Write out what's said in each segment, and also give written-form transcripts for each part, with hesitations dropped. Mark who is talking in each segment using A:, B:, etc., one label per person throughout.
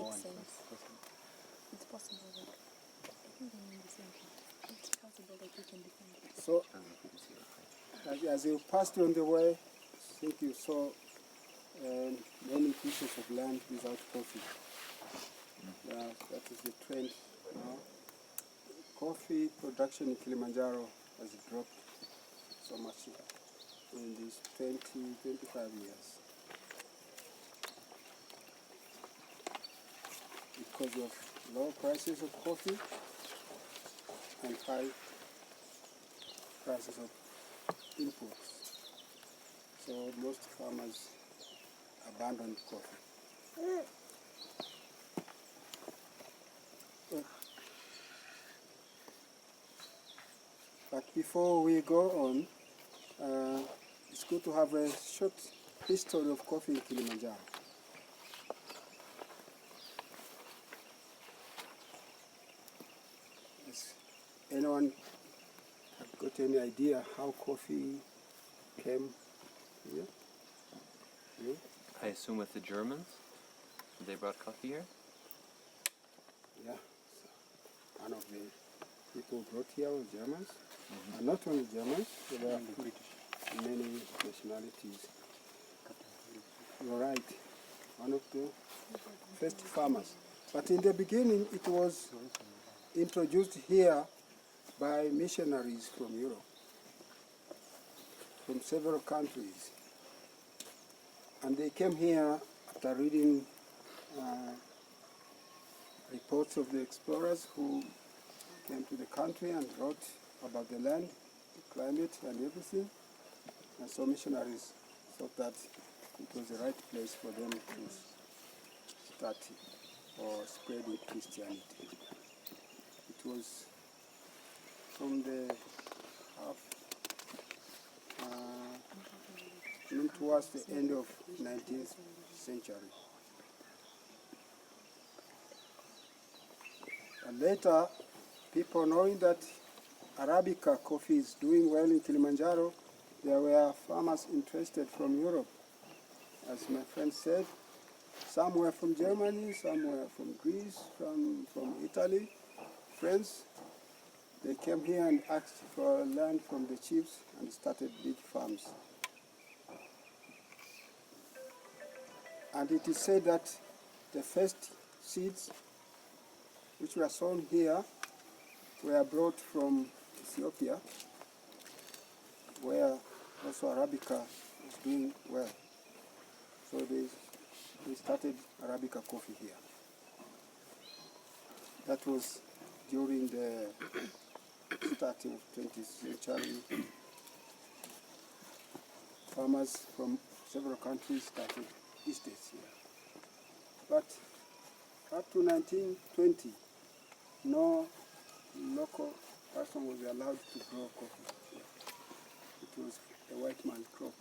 A: makes sense. It's possible. I think they mean the same thing. It's possible that we can defend it.
B: So, as you passed on the way, I think you saw many pieces of land without coffee. That is the trend now. Coffee production in Kilimanjaro has dropped so much in these 25 years because of low prices of coffee and high prices of imports. So most farmers abandoned coffee. But before we go on, it's good to have a short history of coffee in Kilimanjaro. Has anyone got any idea how coffee came here? You?
C: I assume with the Germans, they brought coffee here?
B: Yeah, so one of the people brought here was Germans, and not only Germans, there were many nationalities. You're right, one of the first farmers. But in the beginning, it was introduced here by missionaries from Europe, from several countries. And they came here after reading reports of the explorers who came to the country and wrote about the land, the climate and everything. And so missionaries thought that it was the right place for them to start or spread Christianity. It was from the towards the end of 19th century. And later, people knowing that Arabica coffee is doing well in Kilimanjaro, there were farmers interested from Europe. As my friend said, some were from Germany, some were from Greece, from Italy, France. They came here and asked for land from the chiefs and started big farms. And it is said that the first seeds which were sown here were brought from Ethiopia, where also Arabica was doing well. So they started Arabica coffee here. That was during the starting of 20th century. Farmers from several countries started estates here. But up to 1920, no local person was allowed to grow coffee here. It was a white man's crop.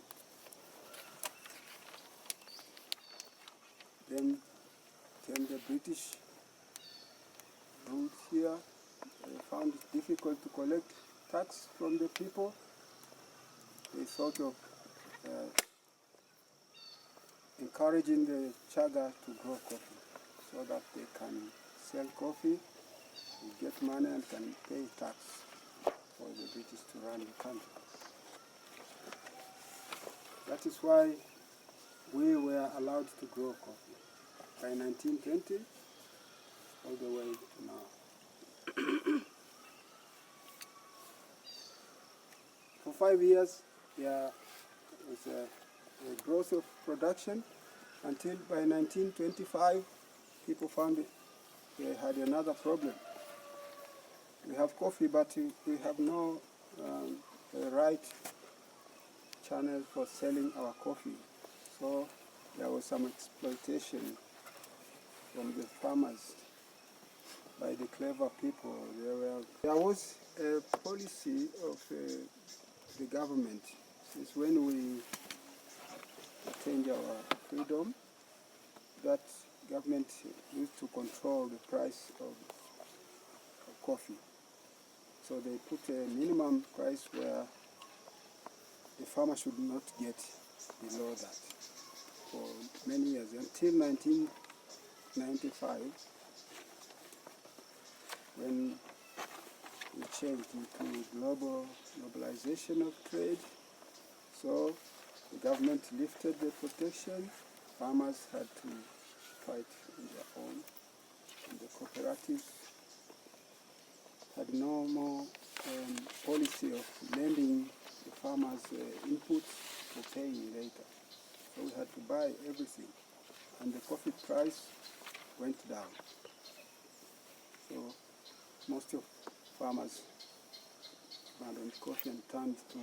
B: Then came the British ruled here. They found it difficult to collect tax from the people. They thought of encouraging the Chaga to grow coffee so that they can sell coffee, get money and can pay tax for the British to run the country. That is why we were allowed to grow coffee by 1920 all the way to now. For 5 years, there was a growth of production until by 1925 people found they had another problem. We have coffee, but we have no right channel for selling our coffee. So there was some exploitation from the farmers by the clever people. There was a policy of the government since when we attained our freedom that government used to control the price of coffee. So they put a minimum price where the farmer should not get below that for many years, until 19 95, when we changed into globalization of trade. So the government lifted the protection. Farmers had to fight on their own. And the cooperatives had no more policy of lending the farmers inputs for paying later. So we had to buy everything. And the coffee price went down. So most of farmers abandoned coffee and turned to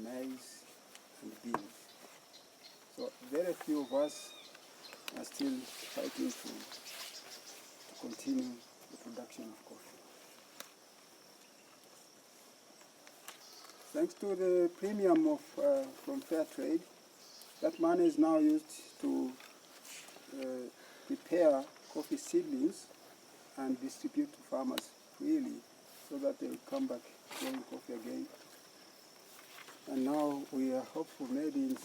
B: maize and beans. So very few of us are still fighting to continue the production of coffee. Thanks to the premium of from Fairtrade, that money is now used to prepare coffee seedlings and distribute to farmers freely so that they will come back growing coffee again. And now we are hopeful maybe in